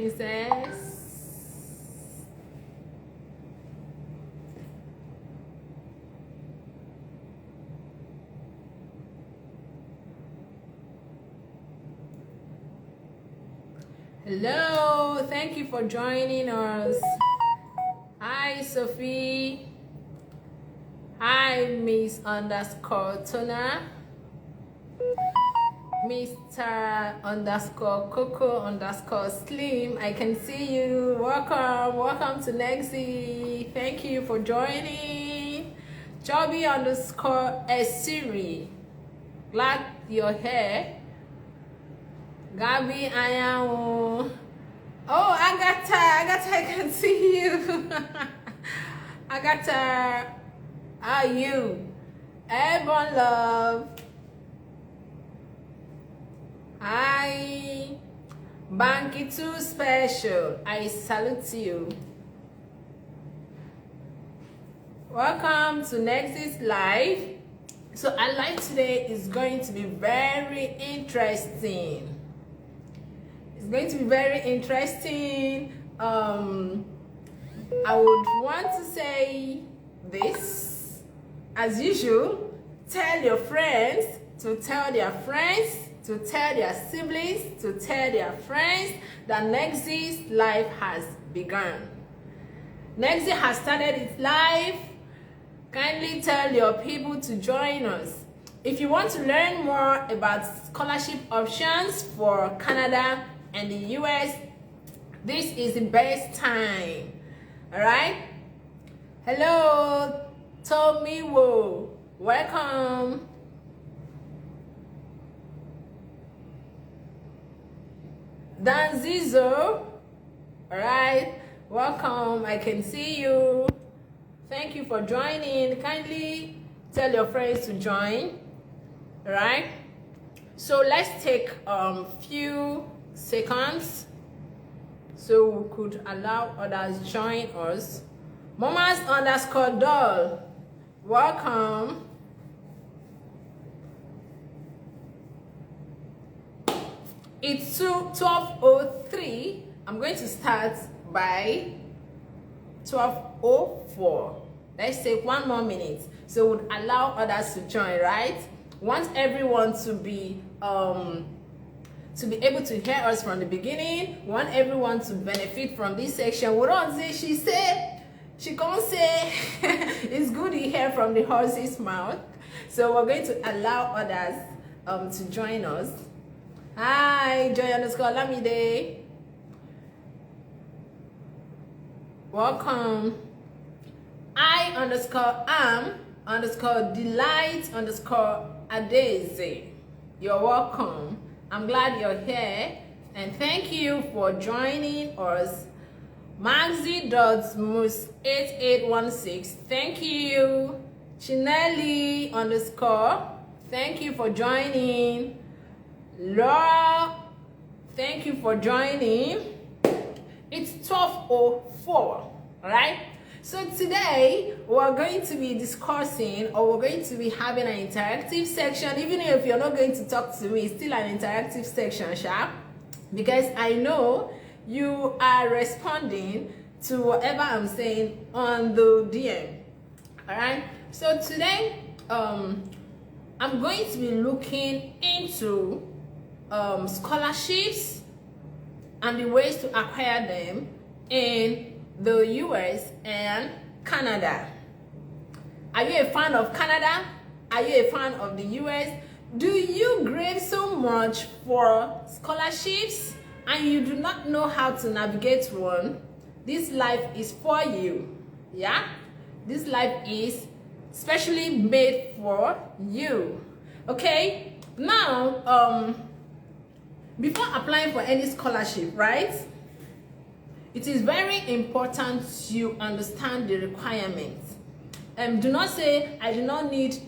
princess. Hello, thank you for joining us. Hi, Sophie. Hi, Miss underscore Tona. Mr. underscore Coco underscore Slim. I can see you. Welcome to Nexi. Thank you for joining. Joby underscore Esiri. Glad you're here. Gabi, I am. Oh, Agatha, I can see you. Agatha, how are you? Airborne love. Hi, Banky Too Special. I salute you. Welcome to Nexus Live. So our live today is going to be very interesting. It's going to be very interesting. I would want to say this, as usual, tell your friends to tell their friends, to tell their siblings, to tell their friends that Nexus Live has begun. Nexus has started its live. Kindly tell your people to join us. If you want to learn more about scholarship options for Canada and the US, this is the best time. All right? Hello, Tomiwo. Welcome. Danzizo. All right. Welcome. I can see you. Thank you for joining. Kindly tell your friends to join. All right. So let's take few seconds so we could allow others join us. Mamas underscore doll, welcome. It's 12:03. I'm going to start by 12:04. Let's take one more minute so we'd allow others to join, right? Want everyone to be able to hear us from the beginning. Want everyone to benefit from this section. We don't say she can't say it's good to hear from the horse's mouth. So we're going to allow others to join us. Hi, Joy underscore Lamide. Welcome. I underscore am underscore delight underscore Adeze. You're welcome. I'm glad you're here and thank you for joining us. Maxi.mus8816. Thank you. Chinelli underscore. Thank you for joining. Laura, thank you for joining. It's 12:04, right? So today we're going to be discussing, or we're going to be having an interactive section. Even if you're not going to talk to me, it's still an interactive section, sharp, because I know you are responding to whatever I'm saying on the DM. All right. So today, I'm going to be looking into scholarships and the ways to acquire them in the US and Canada. Are you a fan of Canada? Are you a fan of the US? Do you crave so much for scholarships and you do not know how to navigate one? This life is for you. Yeah? This life is specially made for you. Okay? Now, before applying for any scholarship, right? It is very important you understand the requirements. Do not say, I do not need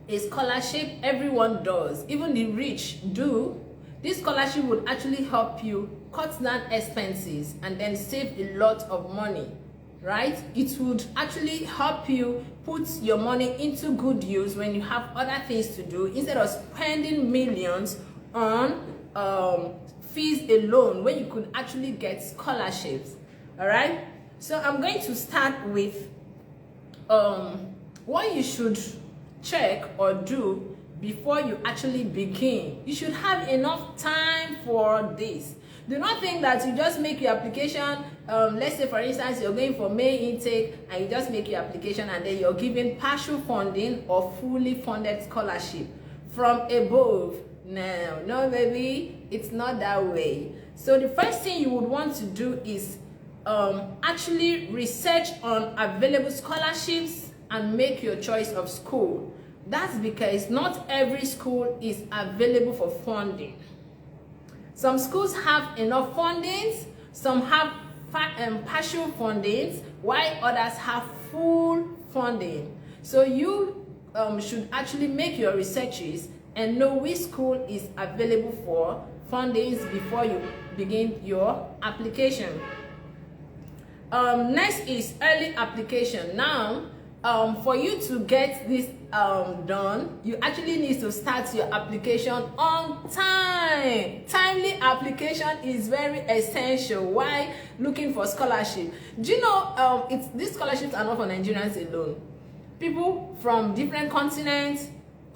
a scholarship. Everyone does. Even the rich do. This scholarship would actually help you cut down expenses and then save a lot of money, right? It would actually help you put your money into good use when you have other things to do instead of spending millions on fees alone when you could actually get scholarships. All right, so I'm going to start with what you should check or do before you actually begin. You should have enough time for this. Do not think that you just make your application. Let's say, for instance, you're going for May intake and you just make your application and then you're given partial funding or fully funded scholarship from above. No, baby, it's not that way. So the first thing you would want to do is actually research on available scholarships and make your choice of school. That's because not every school is available for funding. Some schools have enough fundings, some have partial fundings, while others have full funding. So you should actually make your researches and know which school is available for fundings before you begin your application. Next is early application. Now, for you to get this done, you actually need to start your application on time. Timely application is very essential while looking for scholarship. Do you know these scholarships are not for Nigerians alone? People from different continents,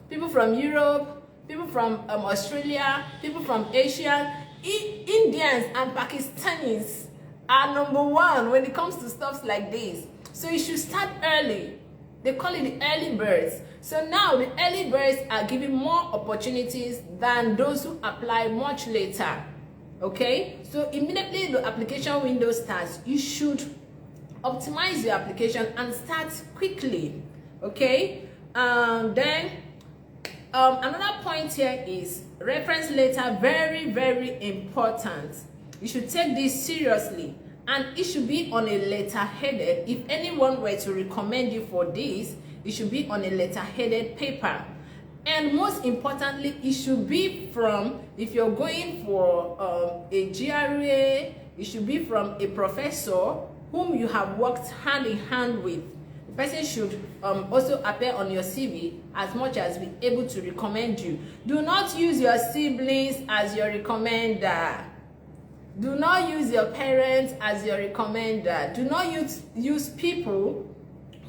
people from Europe, people from Australia, people from Asia, Indians and Pakistanis are #1 when it comes to stuff like this. So you should start early. They call it the early birds. So now the early birds are given more opportunities than those who apply much later. Okay? So immediately the application window starts, you should optimize your application and start quickly. Okay? Then another point here is reference letter. Very, very important. You should take this seriously. And it should be on a letter headed. If anyone were to recommend you for this, it should be on a letter headed paper. And most importantly, it should be from, if you're going for a GRA, it should be from a professor whom you have worked hand in hand with. The person should also appear on your CV as much as be able to recommend you. Do not use your siblings as your recommender. Do not use your parents as your recommender. Do not use people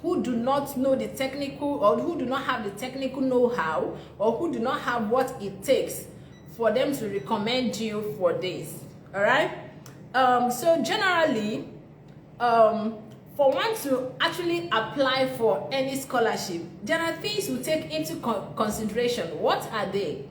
who do not know the technical or who do not have the technical know-how or who do not have what it takes for them to recommend you for this. All right? So generally, for one to actually apply for any scholarship, there are things to take into consideration. What are they?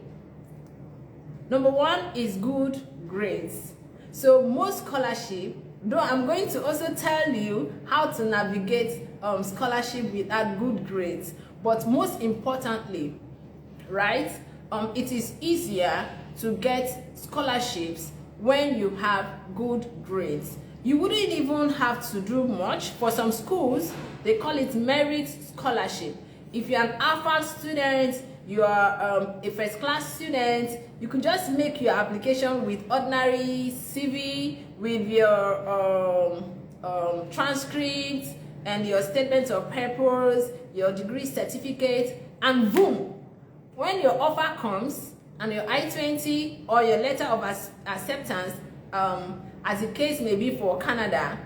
#1 is good grades. So most scholarship, though I'm going to also tell you how to navigate scholarship without good grades, but most importantly, right, it is easier to get scholarships when you have good grades. You wouldn't even have to do much. For some schools, they call it merit scholarship. If you're an Alpha student, you are a first class student, you can just make your application with ordinary CV, with your transcript and your statement of purpose, your degree certificate, and boom, when your offer comes and your I-20 or your letter of acceptance, as the case may be for Canada,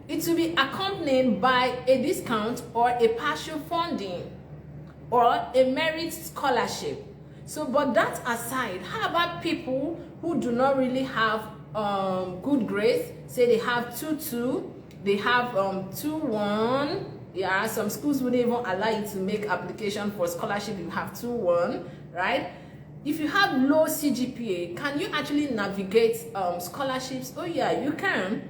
it will be accompanied by a discount or a partial funding or a merit scholarship. So, but that aside, how about people who do not really have good grades? Say they have 2.2, they have 2.1. Yeah, some schools wouldn't even allow you to make application for scholarship if you have 2.1, right? If you have low CGPA, can you actually navigate scholarships? Oh yeah, you can.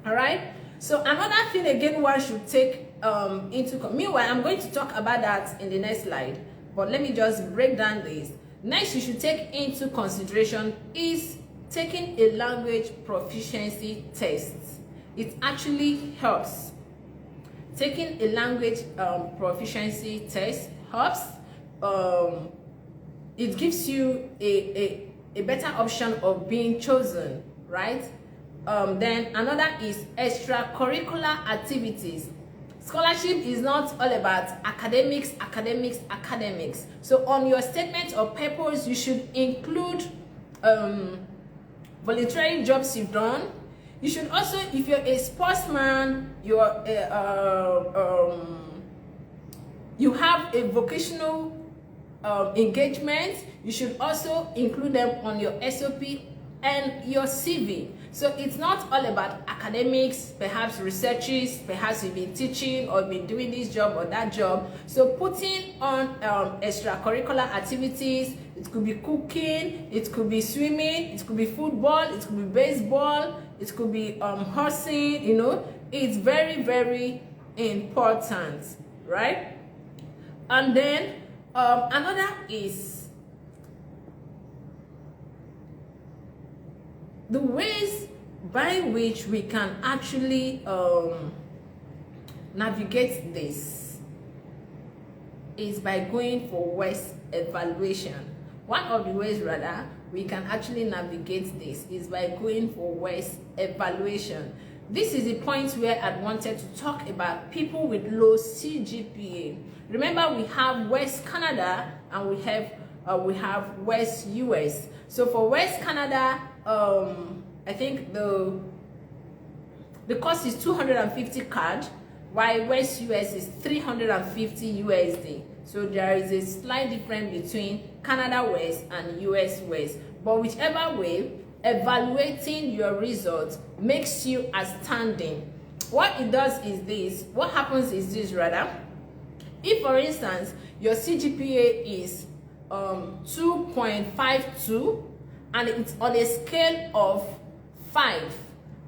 All right. So another thing again one should take meanwhile, I'm going to talk about that in the next slide, but let me just break down this. Next, you should take into consideration is taking a language proficiency test. It actually helps. Taking a language proficiency test helps. It gives you a better option of being chosen, right? Then another is extracurricular activities. Scholarship is not all about academics. So on your statement of purpose, you should include voluntary jobs you've done. You should also, if you're a sportsman, you have a vocational engagement, you should also include them on your SOP and your CV. So it's not all about academics, perhaps researches, perhaps you've been teaching or been doing this job or that job. So putting on extracurricular activities, it could be cooking, it could be swimming, it could be football, it could be baseball, it could be horsing, you know, it's very, very important, right? And then another is the ways by which we can actually navigate this is by going for WES evaluation. One of the ways rather we can actually navigate this is by going for WES evaluation. This is the point where I wanted to talk about people with low CGPA. Remember, we have WES Canada and we have WES US. So for WES Canada, I think the cost is 250 CAD, while WES US is 350 USD. So there is a slight difference between Canada WES and US WES. But whichever way, evaluating your results makes you outstanding. What it does is this. What happens is this rather. If, for instance, your CGPA is 2.52 and it's on a scale of 5,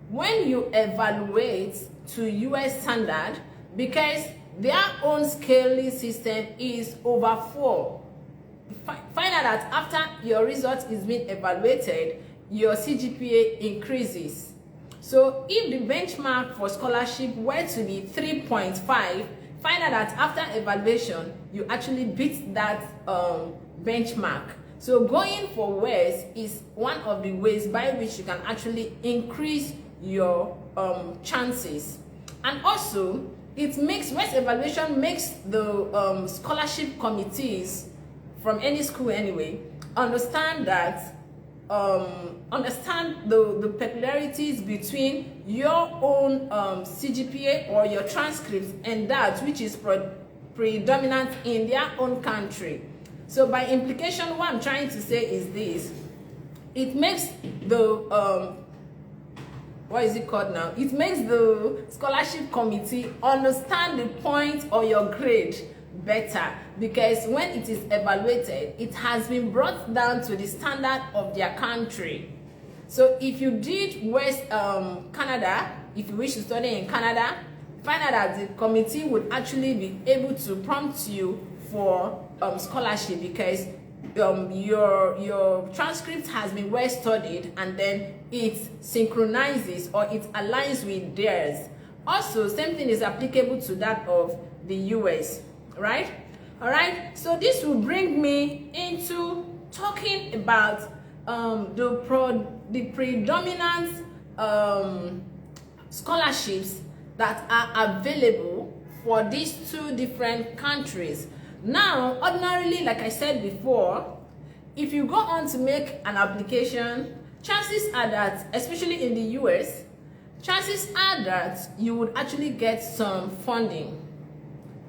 when you evaluate to US standard, because their own scaling system is over 4, find out that after your result is being evaluated, your CGPA increases. So if the benchmark for scholarship were to be 3.5, find out that after evaluation, you actually beat that benchmark. So going for WES is one of the ways by which you can actually increase your chances. And also, it makes WES evaluation makes the scholarship committees from any school anyway understand that understand the peculiarities between your own CGPA or your transcripts and that which is predominant in their own country. So by implication, what I'm trying to say is this: it makes the what is it called now? It makes the scholarship committee understand the point or your grade better, because when it is evaluated, it has been brought down to the standard of their country. So if you did WES Canada, if you wish to study in Canada, find out that the committee would actually be able to prompt you for scholarship, because your transcript has been well studied and then it synchronizes or it aligns with theirs. Also, same thing is applicable to that of the US, right? All right, so this will bring me into talking about the predominant scholarships that are available for these two different countries. Now, ordinarily, like I said before, if you go on to make an application, chances are that, especially in the US, chances are that you would actually get some funding.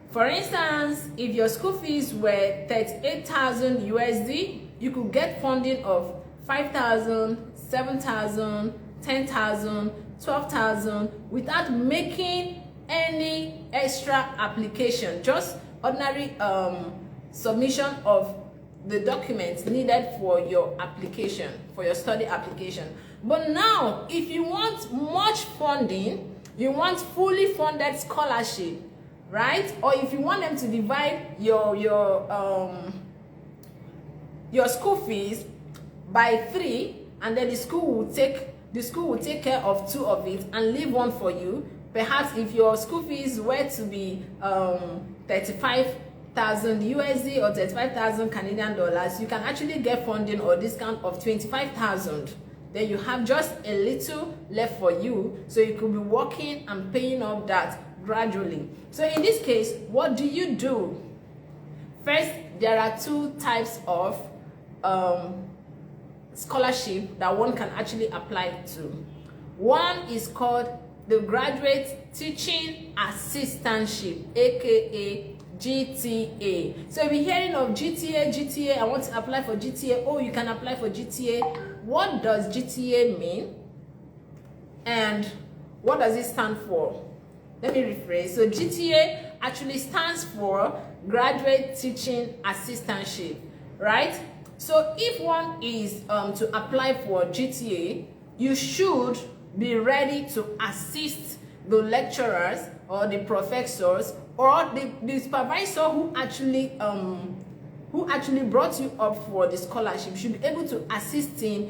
For instance, if your school fees were 38,000 USD, you could get funding of 5,000, 7,000, 10,000, 12,000 without making any extra application, just ordinary submission of the documents needed for your application, for your study application. But now, if you want much funding, you want fully funded scholarship, right? Or if you want them to divide your school fees by 3, and then the school will take care of 2 of it and leave 1 for you. Perhaps if your school fees were to be 35,000 USD or 35,000 Canadian dollars, you can actually get funding or discount of 25,000. Then you have just a little left for you, so you could be working and paying up that gradually. So in this case, what do you do? First, there are 2 types of scholarship that one can actually apply to. One is called the Graduate Teaching Assistantship, aka GTA. So if you're hearing of GTA, I want to apply for GTA. Oh, you can apply for GTA. What does GTA mean? And what does it stand for? Let me rephrase. So GTA actually stands for Graduate Teaching Assistantship, right? So if one is to apply for GTA, you should be ready to assist the lecturers or the professors or the supervisor who actually brought you up for the scholarship. Should be able to assist in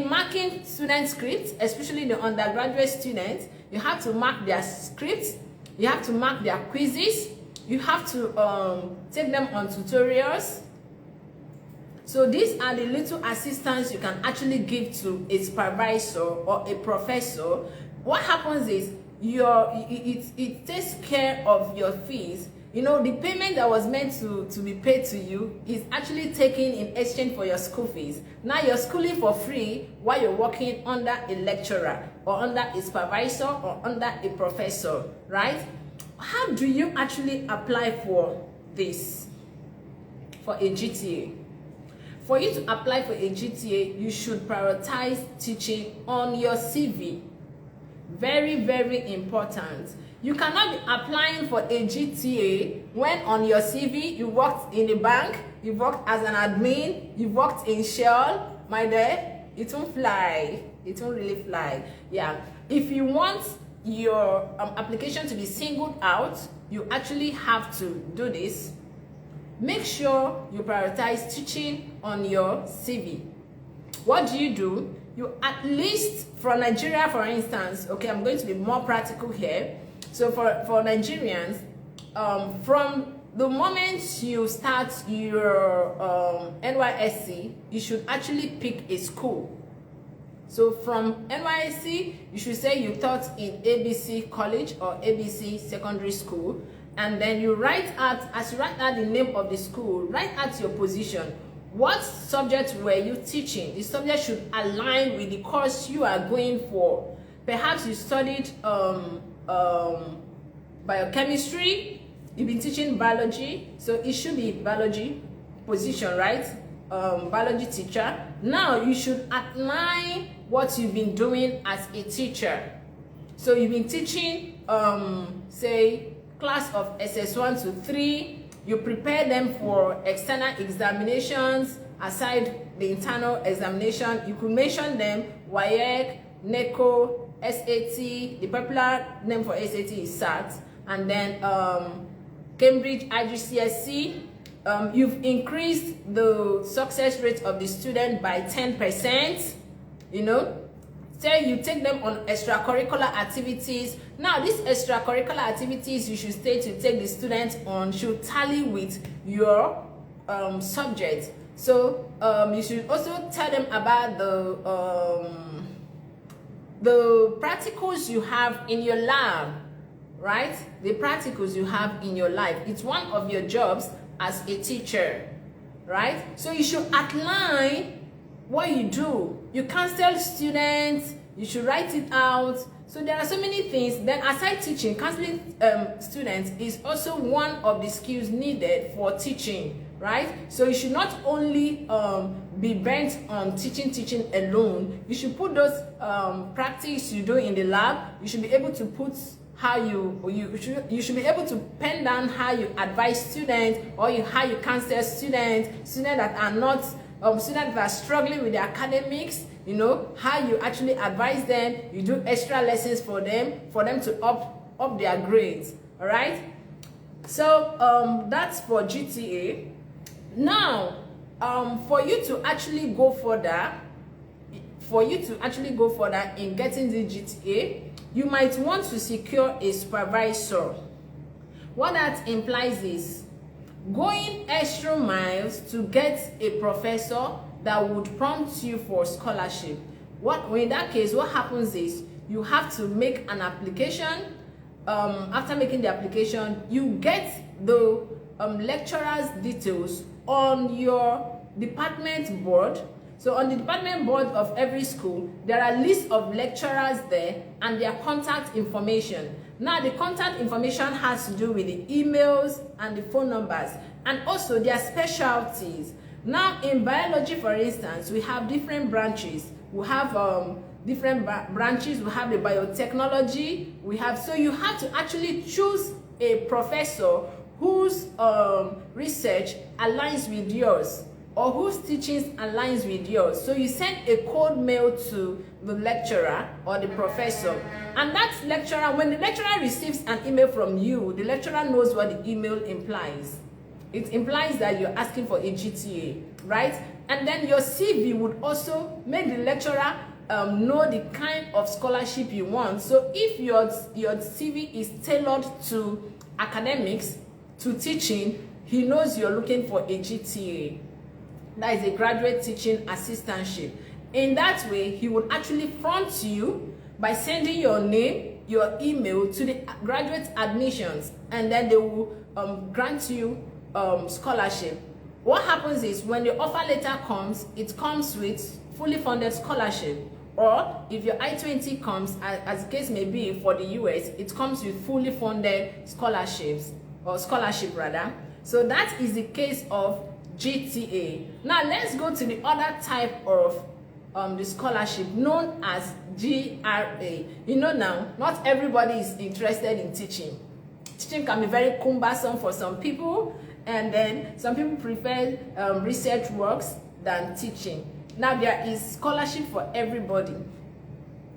marking student scripts, especially the undergraduate students. You have to mark their scripts, you have to mark their quizzes, you have to take them on tutorials. So these are the little assistance you can actually give to a supervisor or a professor. What happens is it takes care of your fees. You know, the payment that was meant to be paid to you is actually taken in exchange for your school fees. Now you're schooling for free while you're working under a lecturer or under a supervisor or under a professor, right? How do you actually apply for this, for a GTA? For you to apply for a GTA, you should prioritize teaching on your CV. Very, very important. You cannot be applying for a GTA when on your CV you worked in a bank, you worked as an admin, you worked in Shell. My dear, it won't fly. It won't really fly. Yeah. If you want your application to be singled out, you actually have to do this. Make sure you prioritize teaching on your CV. What do? You at least, for Nigeria, for instance, okay, I'm going to be more practical here. So for Nigerians, from the moment you start your NYSC, you should actually pick a school. So from NYSC, you should say you taught in ABC College or ABC Secondary School, and then you write out, as you write out the name of the school, write out your position. What subject were you teaching? The subject should align with the course you are going for. Perhaps you studied biochemistry, you've been teaching biology, so it should be biology position, right? Biology teacher. Now you should align what you've been doing as a teacher. So you've been teaching, say, class of SS1 to 3. You prepare them for external examinations aside the internal examination. You could mention them: WAEC, NECO, SAT. The popular name for SAT is SAT, and then Cambridge IGCSE. You've increased the success rate of the student by 10%. You know, say you take them on extracurricular activities. Now, these extracurricular activities you should stay to take the students on should tally with your subject. So you should also tell them about the practicals you have in your lab, right? The practicals you have in your life. It's one of your jobs as a teacher, right? So you should outline what you do. You counsel students, you should write it out. So there are so many things. Then aside teaching, counseling students is also one of the skills needed for teaching, right? So you should not only be bent on teaching alone. You should put those practice you do in the lab. You should be able to put how you should be able to pen down how you advise students, or how you counsel students that are not students that are struggling with their academics. You know, how you actually advise them. You do extra lessons for them to up their grades. All right. So that's for GTA. Now, for you to actually go further, in getting the GTA, you might want to secure a supervisor. What that implies is going extra miles to get a professor that would prompt you for scholarship. In that case, what happens is you have to make an application. After making the application, you get the lecturer's details on your department board. So on the department board of every school, there are lists of lecturers there and their contact information. Now the contact information has to do with the emails and the phone numbers and also their specialties. Now in biology, for instance, we have different branches. We have different branches. We have the biotechnology. So you have to actually choose a professor whose research aligns with yours or whose teachings aligns with yours. So you send a cold mail to the lecturer or the professor, and that lecturer, when the lecturer receives an email from you, the lecturer knows what the email implies. It implies that you're asking for a GTA, right? And then your CV would also make the lecturer know the kind of scholarship you want. So if your CV is tailored to academics, to teaching, he knows you're looking for a GTA. That is a graduate teaching assistantship. In that way, he would actually front you by sending your name, your email to the graduate admissions, and then they will grant you scholarship. What happens is when the offer letter comes, it comes with fully funded scholarship. Or if your I-20 comes, as the case may be for the US, it comes with fully funded scholarships, or scholarship rather. So that is the case of GTA. Now let's go to the other type of the scholarship known as GRA. You know now, not everybody is interested in teaching. Teaching can be very cumbersome for some people, and then some people prefer research works than teaching. Now there is scholarship for everybody.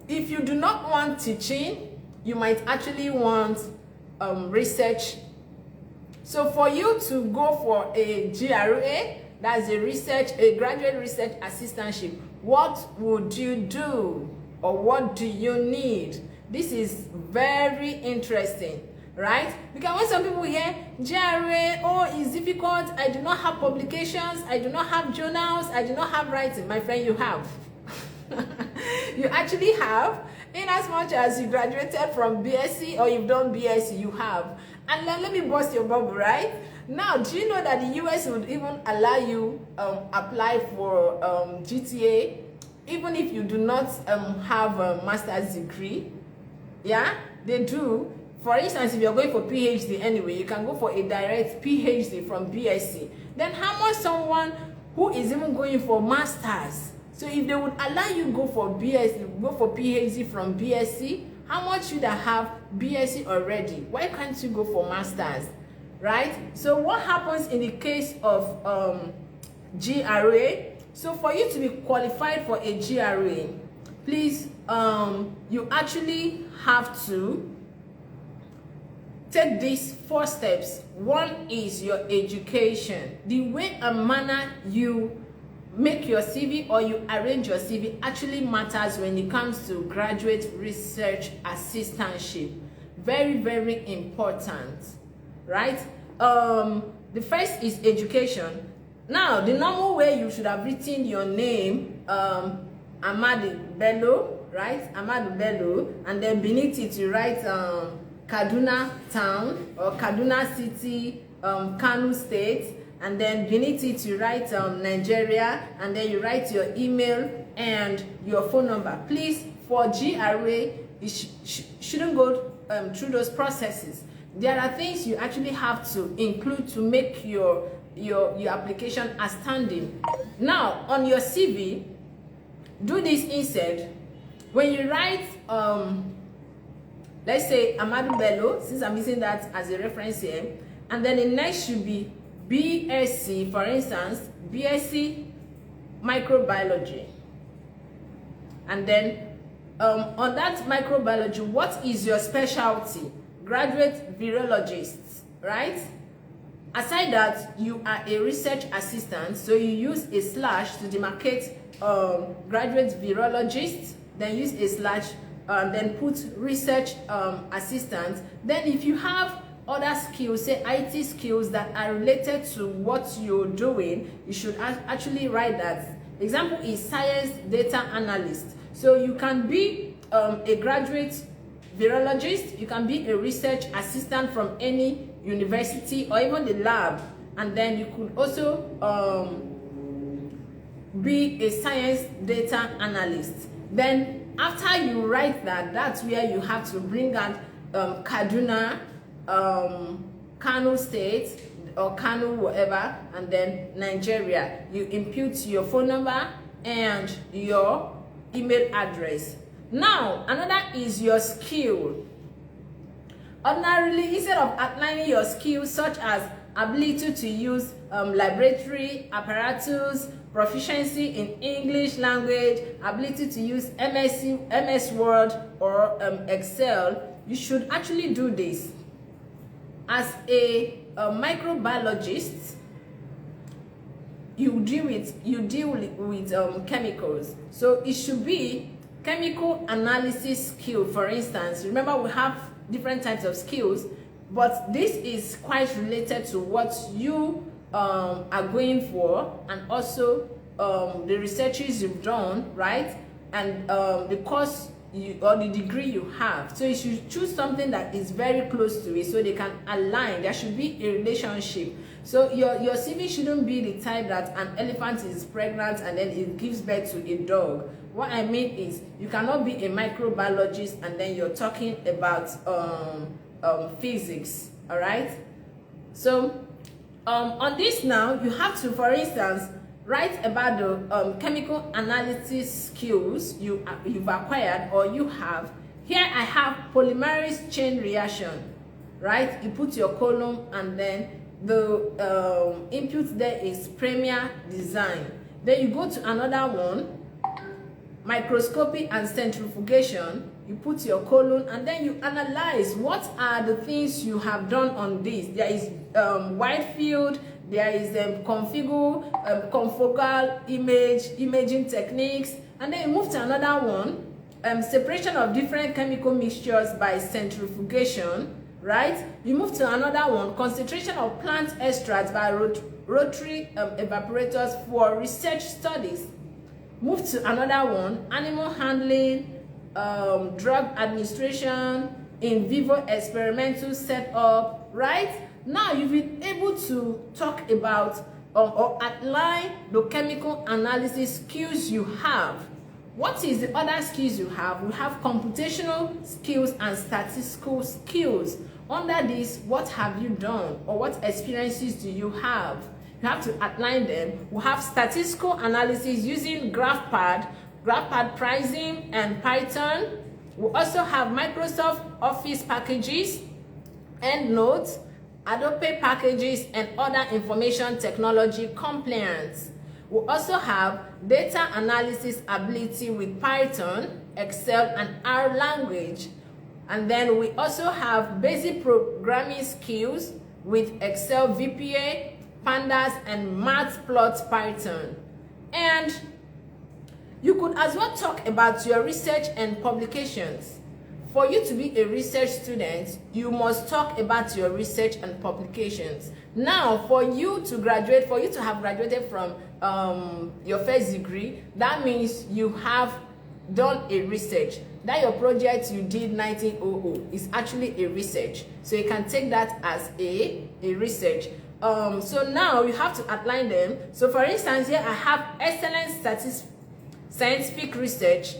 If you do not want teaching, you might actually want research. So for you to go for a GRA, that's a graduate research assistantship, what would you do or what do you need? This is very interesting, right? Because when some people hear GRA, oh, it's difficult, I do not have publications, I do not have journals, I do not have writing. My friend, you have. You actually have, in as much as you graduated from BSc or you've done BSc, you have. And then let me bust your bubble, right? Now, do you know that the US would even allow you apply for GTA even if you do not have a master's degree? Yeah, they do. For instance, if you're going for PhD anyway, you can go for a direct PhD from BSc. Then how much someone who is even going for masters? So if they would allow you go for BSc, go for PhD from BSc, how much should I have BSc already? Why can't you go for masters? Right? So what happens in the case of GRA? So for you to be qualified for a GRA, please, you actually have to take these 4 steps. One is your education. The way and manner you make your CV or you arrange your CV actually matters when it comes to graduate research assistantship. Very, very important, right? The first is education. Now, the normal way you should have written your name, Amadu Bello, right? Amadu Bello, and then beneath it you write Kaduna Town or Kaduna City, Kano State, and then beneath it you write Nigeria, and then you write your email and your phone number. Please, for GRA, you shouldn't go through those processes. There are things you actually have to include to make your application outstanding. Now, on your CV, do this instead. When you write, let's say Amadu Bello, since I'm using that as a reference here, and then the next should be BSc, for instance, BSc microbiology. And then on that microbiology, what is your specialty? Graduate virologist, right? Aside that, you are a research assistant, so you use a slash to demarcate graduate virologist, then use a slash, then put research assistant. Then if you have other skills, say IT skills that are related to what you're doing, you should actually write that. Example is science data analyst. So you can be a graduate virologist, you can be a research assistant from any university or even the lab, and then you could also be a science data analyst. Then after you write that, that's where you have to bring out Kaduna, Kano State, or Kano whatever, and then Nigeria. You input your phone number and your email address. Now another is your skill. Ordinarily, instead of outlining your skills such as ability to use laboratory apparatus, proficiency in English language, ability to use MS Word or Excel, you should actually do this. As a microbiologist, you deal with chemicals, so it should be chemical analysis skill. For instance, remember we have different types of skills, but this is quite related to what you are going for, and also the researches you've done, right? And the course or the degree you have. So you should choose something that is very close to it so they can align. There should be a relationship. So your CV shouldn't be the type that an elephant is pregnant and then it gives birth to a dog. What I mean is, you cannot be a microbiologist and then you're talking about physics. All right. So on this now, you have to, for instance, write about the chemical analysis skills you've acquired or you have. Here I have polymerase chain reaction, right? You put your column and then the input there is premier design. Then you go to another one, microscopy and centrifugation. You put your colon and then you analyze what are the things you have done on this. There is wide field, there is confocal imaging techniques, and then you move to another one, separation of different chemical mixtures by centrifugation, right? You move to another one, concentration of plant extracts by rotary evaporators for research studies. Move to another one, animal handling, drug administration, in vivo experimental setup, right? Now you've been able to talk about or outline the chemical analysis skills you have. What is the other skills you have? We have computational skills and statistical skills. Under this, what have you done or what experiences do you have? You have to outline them. We have statistical analysis using GraphPad pricing, and Python. We also have Microsoft Office packages, EndNote, Adobe packages, and other information technology compliance. We also have data analysis ability with Python, Excel, and R language. And then we also have basic programming skills with Excel VBA, Pandas, and Matplotlib Python. And you could as well talk about your research and publications. For you to be a research student, you must talk about your research and publications. Now, for you to graduate, for you to have graduated from your first degree, that means you have done a research. That your project you did 1900 is actually a research. So you can take that as a research. So now you have to outline them. So for instance, here I have excellent scientific research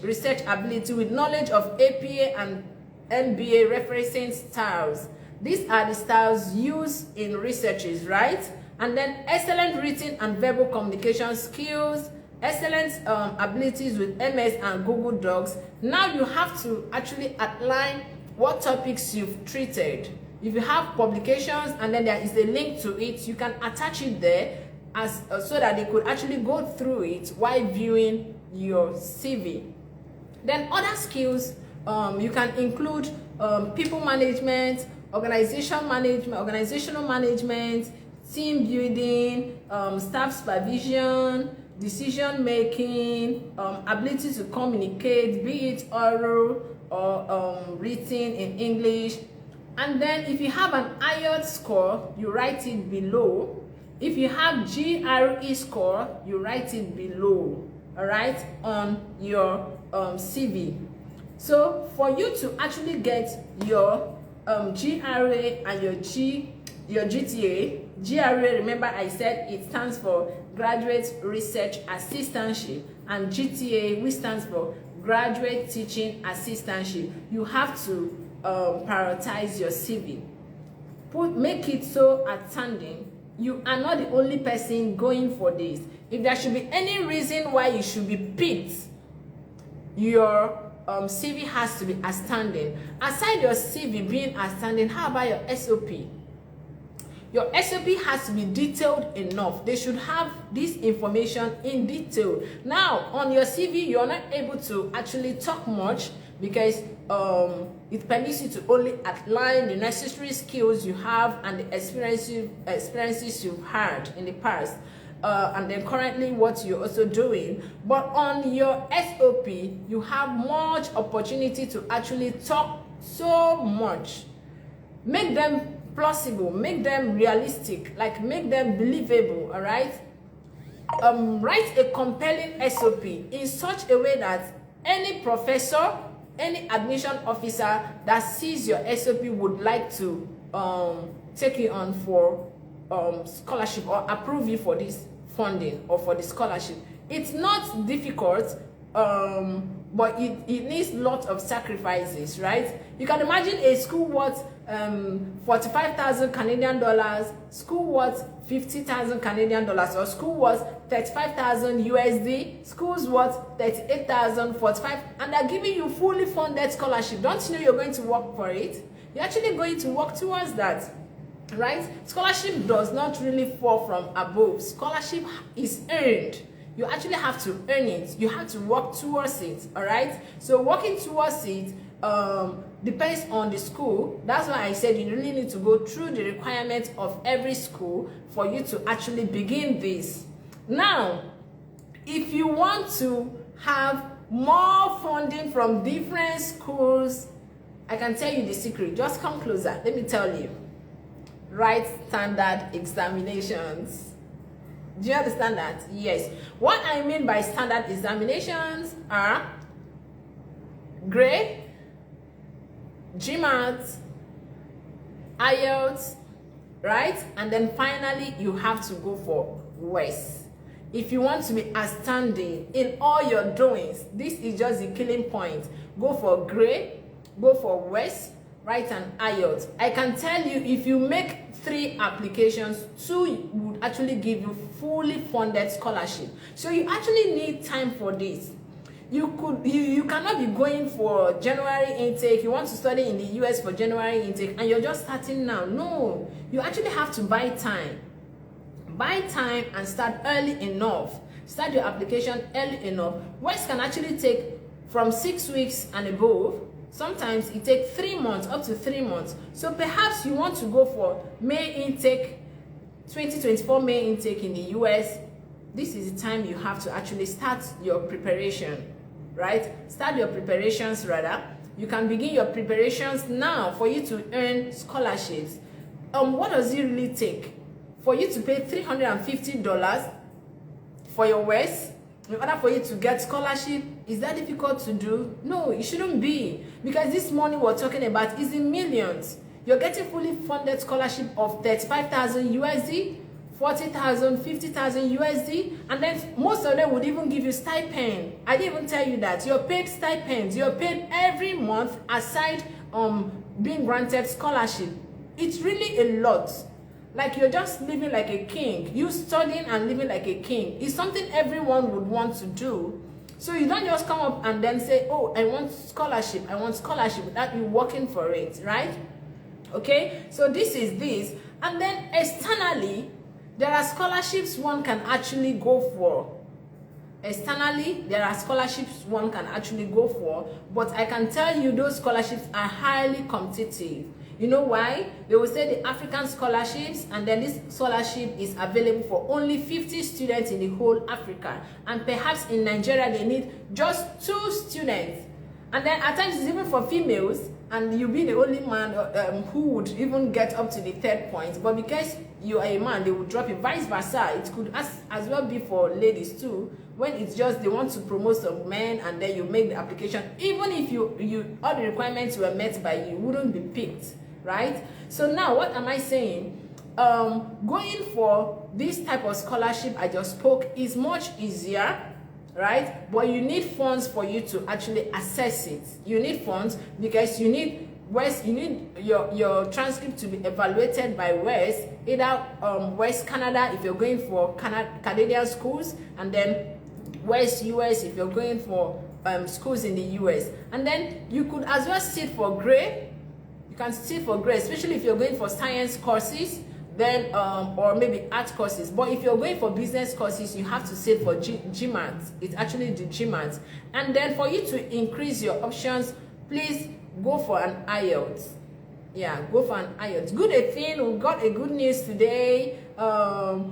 ability with knowledge of APA and NBA referencing styles. These are the styles used in researches, right? And then excellent written and verbal communication skills, excellent abilities with MS and Google Docs. Now you have to actually outline what topics you've treated. If you have publications and then there is a link to it, you can attach it there as so that they could actually go through it while viewing your CV. Then other skills, you can include people management, organizational management, team building, staff supervision, decision making, ability to communicate, be it oral or written in English. And then if you have an IELTS score, you write it below. If you have GRE score, you write it below, all right, on your CV. So for you to actually get your GRE and your your GTA. GRA, remember I said it stands for Graduate Research Assistantship, and GTA, which stands for Graduate Teaching Assistantship. You have to prioritize your CV. Make it so outstanding. You are not the only person going for this. If there should be any reason why you should be picked, your CV has to be outstanding. Aside your CV being outstanding, how about your SOP? Your SOP has to be detailed enough. They should have this information in detail. Now, on your CV, you're not able to actually talk much because it permits you to only outline the necessary skills you have and the experiences you've had in the past. And then currently what you're also doing. But on your SOP, you have much opportunity to actually talk so much. Make them plausible, make them realistic, like make them believable, all right? Write a compelling SOP in such a way that any professor, any admission officer that sees your SOP would like to take you on for scholarship or approve you for this funding or for the scholarship. It's not difficult, but it needs lots of sacrifices, right? You can imagine a school worth 45,000 Canadian dollars, school worth 50,000 Canadian dollars, or school worth 35,000 USD, schools worth 38,000, 45, and they're giving you fully funded scholarship. Don't you know you're going to work for it? You're actually going to work towards that, right? Scholarship does not really fall from above. Scholarship is earned. You actually have to earn it. You have to work towards it, all right? So working towards it depends on the school. That's why I said you really need to go through the requirements of every school for you to actually begin this. Now, if you want to have more funding from different schools, I can tell you the secret. Just come closer. Let me tell you. Write standard examinations. Do you understand that? Yes. What I mean by standard examinations are grade, GMAT, IELTS, right? And then finally, you have to go for WES. If you want to be outstanding in all your doings, this is just the killing point. Go for grade, go for WES, write an IELTS. I can tell you, if you make 3 applications, 2 would actually give you fully funded scholarship. So you actually need time for this. You cannot be going for January intake. You want to study in the US for January intake and you're just starting now. No, you actually have to buy time. Buy time and start early enough. Start your application early enough. WES can actually take from 6 weeks and above. Sometimes it takes 3 months, up to 3 months. So perhaps you want to go for May intake, 2024 May intake in the US. This is the time you have to actually start your preparation, right? Start your preparations rather. You can begin your preparations now for you to earn scholarships. What does it really take? For you to pay $350 for your WES in order for you to get scholarship? Is that difficult to do? No, it shouldn't be, because this money we're talking about is in millions. You're getting fully funded scholarship of 35,000 USD, 40,000, 50,000 USD, and then most of them would even give you stipend. I didn't even tell you that. You're paid stipends. You're paid every month aside being granted scholarship. It's really a lot. Like you're just living like a king. You studying and living like a king is something everyone would want to do. So you don't just come up and then say, oh, I want scholarship without you working for it, right? Okay, so this is this. And then externally, there are scholarships one can actually go for. Externally, there are scholarships one can actually go for, but I can tell you those scholarships are highly competitive. You know why? They will say the African scholarships, and then this scholarship is available for only 50 students in the whole Africa. And perhaps in Nigeria, they need just 2 students. And then at times it's even for females, and you'll be the only man who would even get up to the 3rd point. But because you are a man, they will drop it. Vice versa, it could as well be for ladies too. When it's just they want to promote some men, and then you make the application. Even if you all the requirements were met by you, wouldn't be picked. right? So now what am I saying? Going for this type of scholarship I just spoke is much easier, right? But you need funds for you to actually access it. You need funds because you need your transcript to be evaluated by WES, either WES Canada if you're going for Canadian schools, and then WES US if you're going for schools in the US. And then you could as well sit for grade. You can sit for grade, especially if you're going for science courses, then or maybe art courses. But if you're going for business courses, you have to sit for GMAT. It's actually the GMAT. And then for you to increase your options, please go for an IELTS. Yeah, go for an IELTS. Good thing, we got a good news today. The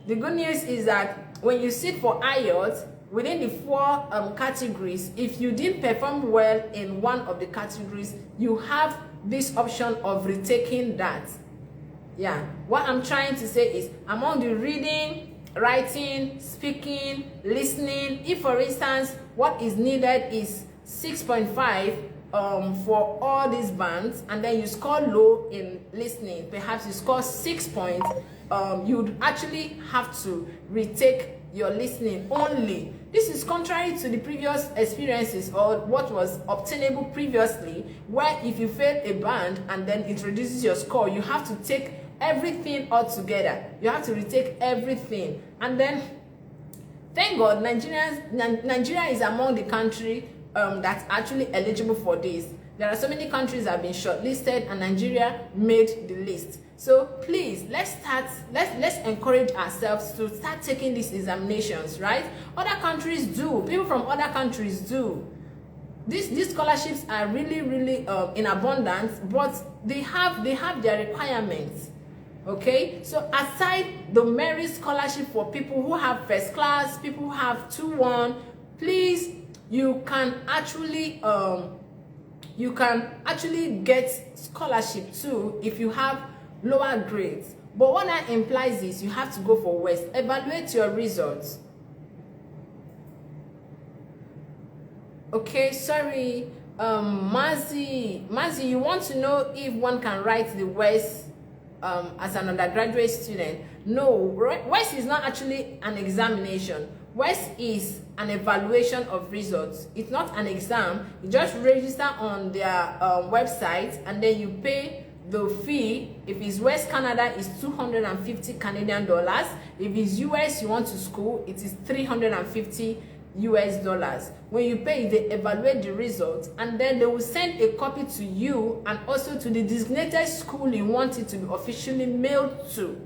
good news is that when you sit for IELTS, within the 4 categories, if you didn't perform well in one of the categories, you have this option of retaking that. Yeah, what I'm trying to say is among the reading, writing, speaking, listening, if for instance what is needed is 6.5 for all these bands, and then you score low in listening, perhaps you score 6 points, you'd actually have to retake your listening only. This is contrary to the previous experiences or what was obtainable previously, where if you fail a band and then it reduces your score, you have to take everything all together. You have to retake everything. And then thank God Nigeria is among the country that's actually eligible for this. There are so many countries that have been shortlisted and Nigeria made the list. So please, let's encourage ourselves to start taking these examinations, right? Other countries do. People from other countries do. These scholarships are really in abundance, but they have their requirements. Okay, so aside the merit scholarship for people who have first class, people who have 2-1, please, you can actually get scholarship too if you have lower grades. But what that implies is you have to go for WES. Evaluate your results. Okay, sorry, Mazi, you want to know if one can write the WES as an undergraduate student? No, WES is not actually an examination. WES is an evaluation of results. It's not an exam. You just register on their website and then you pay the fee. If it's WES Canada, it's $250 Canadian dollars. If it's US, you want to school, it is $350 US dollars. When you pay, they evaluate the results and then they will send a copy to you and also to the designated school you want it to be officially mailed to.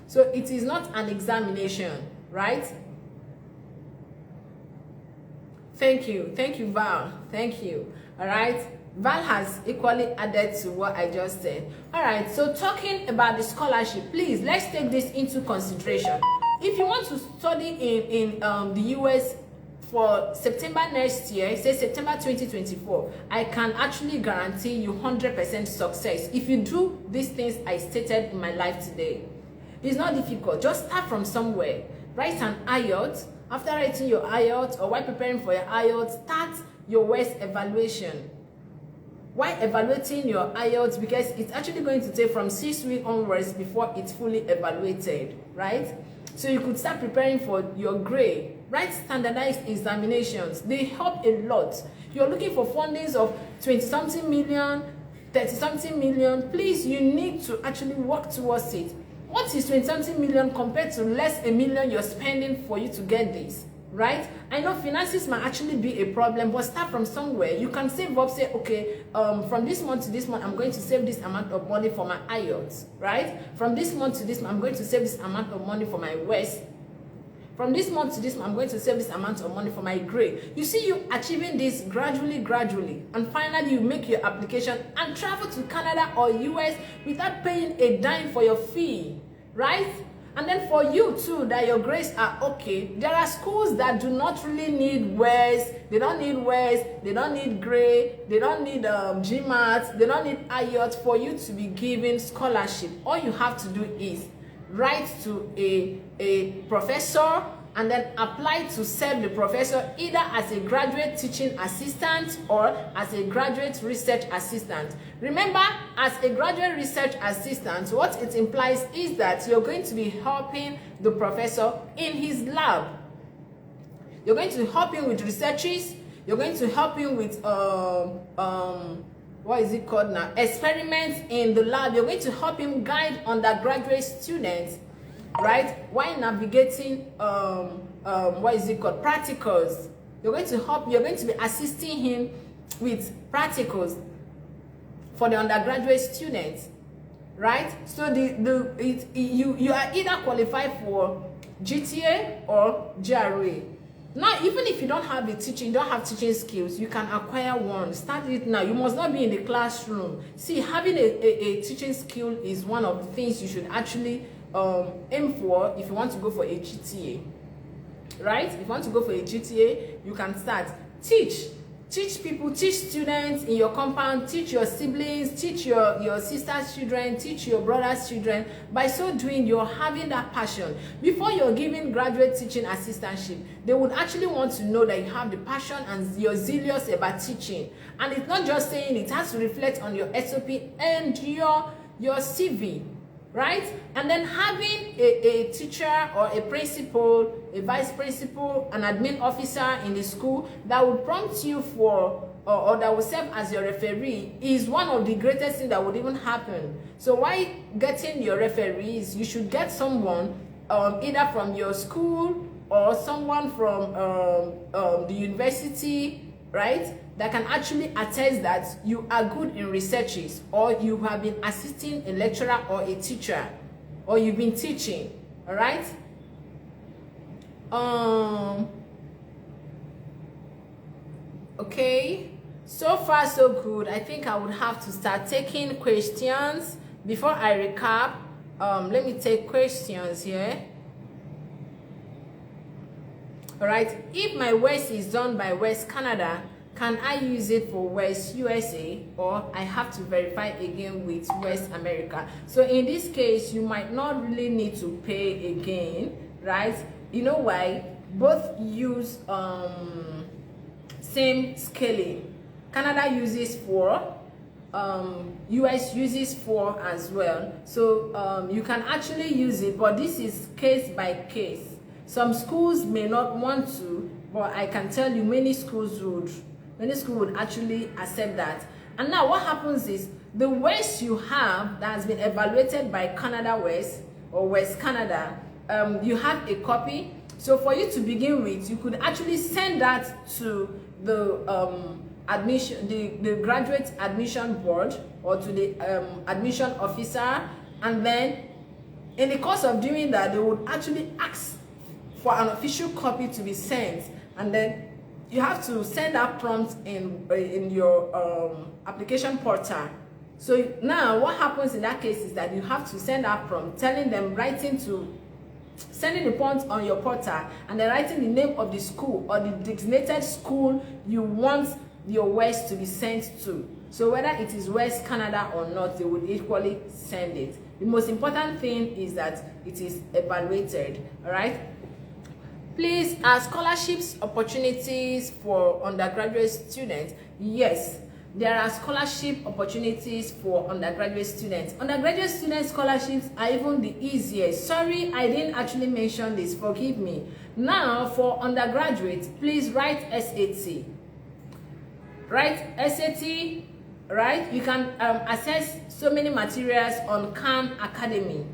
So it is not an examination, right? Thank you, Val. Thank you. All right, Val has equally added to what I just said. All right, so talking about the scholarship, please let's take this into consideration. If you want to study in the US for September next year, say September 2024, I can actually guarantee you 100% success if you do these things I stated in my life today. It's not difficult. Just start from somewhere. Write an IELTS. After writing your IELTS or while preparing for your IELTS, start your WES evaluation. While evaluating your IELTS, because it's actually going to take from 6 weeks onwards before it's fully evaluated, right? So you could start preparing for your grade. Write standardized examinations. They help a lot. You're looking for fundings of 20-something million, 30-something million. Please, you need to actually work towards it. What is 20-something million compared to less a million you're spending for you to get this, right? I know finances might actually be a problem, but start from somewhere. You can save up, say, okay, from this month to this month, I'm going to save this amount of money for my IELTS, right? From this month to this month, I'm going to save this amount of money for my WES. From this month to this month, I'm going to save this amount of money for my grade. You see you achieving this gradually, and finally you make your application and travel to Canada or US without paying a dime for your fee, right? And then for you too, that your grades are okay, there are schools that do not really need WES, they don't need WES, they don't need grade, they don't need GMAT, they don't need IELTS for you to be given scholarship. All you have to do is write to a professor and then apply to serve the professor either as a graduate teaching assistant or as a graduate research assistant. Remember, as a graduate research assistant, what it implies is that you're going to be helping the professor in his lab. You're going to help him with researches. You're going to help him with what is it called now? Experiments in the lab. You're going to help him guide undergraduate students, right? While navigating what is it called? Practicals. You're going to be assisting him with practicals for the undergraduate students, right? So you are either qualified for GTA or GRA. Now, even if you don't have teaching skills, you can acquire one. Start it now. You must not be in the classroom. See, having a teaching skill is one of the things you should actually aim for if you want to go for a GTA. Right? If you want to go for a GTA, you can start. Teach people, teach students in your compound, teach your siblings, teach your sister's children, teach your brother's children. By so doing, you're having that passion. Before you're giving graduate teaching assistantship, they would actually want to know that you have the passion and you're zealous about teaching. And it's not just saying, it has to reflect on your SOP and your CV. Right? And then having a teacher or a principal, a vice principal, an admin officer in the school that will prompt you for or that will serve as your referee is one of the greatest things that would even happen. So while getting your referees, you should get someone either from your school or someone from the university, right? That can actually attest that you are good in researches, or you have been assisting a lecturer or a teacher, or you've been teaching, all right? Okay, so far so good. I think I would have to start taking questions. Before I recap, let me take questions here. All right, if my WES is done by WES Canada, can I use it for WES USA, or I have to verify again with WES America? So in this case, you might not really need to pay again, right? You know why? Both use same scaling. Canada uses 4, US uses 4 as well. So you can actually use it, but this is case by case. Some schools may not want to, but I can tell you many schools would actually accept that. And now what happens is the WES you have that has been evaluated by Canada WES or WES Canada, you have a copy. So for you to begin with, you could actually send that to the the graduate admission board or to the admission officer, and then in the course of doing that, they would actually ask for an official copy to be sent, and then you have to send that prompt in your application portal. So now what happens in that case is that you have to send that prompt, telling them, sending the prompt on your portal, and then writing the name of the school or the designated school you want your WES to be sent to. So whether it is WES Canada or not, they would equally send it. The most important thing is that it is evaluated, all right? Please, are scholarships opportunities for undergraduate students? Yes, there are scholarship opportunities for undergraduate students. Undergraduate student scholarships are even the easiest. Sorry, I didn't actually mention this, forgive me. Now, for undergraduates, please write SAT. Write SAT, right? You can access so many materials on Khan Academy.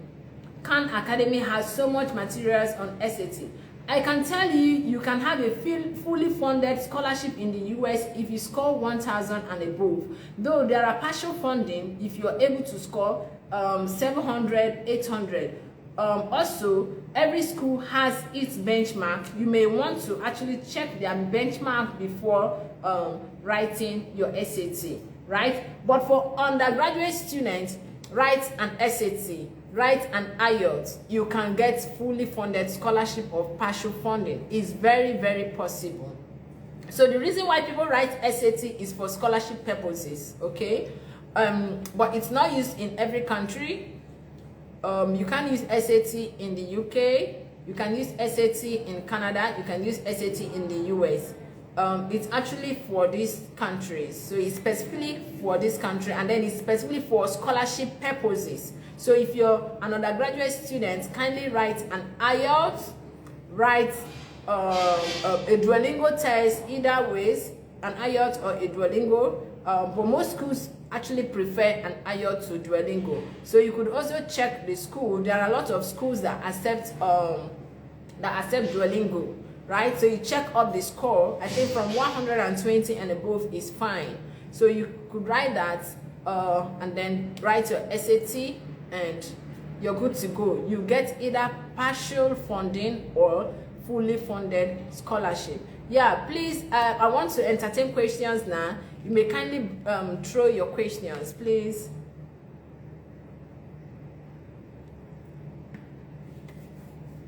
Khan Academy has so much materials on SAT. I can tell you, you can have a fully funded scholarship in the US if you score 1,000 and above. Though there are partial funding if you are able to score 700, 800. Also, every school has its benchmark. You may want to actually check their benchmark before writing your SAT, right? But for undergraduate students, write an SAT. Write an IELTS. You can get fully funded scholarship of partial funding. It's very, very possible. So the reason why people write SAT is for scholarship purposes, okay? But it's not used in every country. You can use SAT in the UK, You can use SAT in Canada, you can use SAT in the US. It's actually for these countries, so it's specifically for this country, and then it's specifically for scholarship purposes. So if you're an undergraduate student, kindly write an IELTS, write a Duolingo test, either ways, an IELTS or a Duolingo. But most schools actually prefer an IELTS to Duolingo. So you could also check the school. There are a lot of schools that accept Duolingo, right? So you check up the score. I think from 120 and above is fine. So you could write that and then write your SAT and you're good to go. You get either partial funding or fully funded scholarship. Yeah, please, I want to entertain questions now. You may kindly throw your questions, please.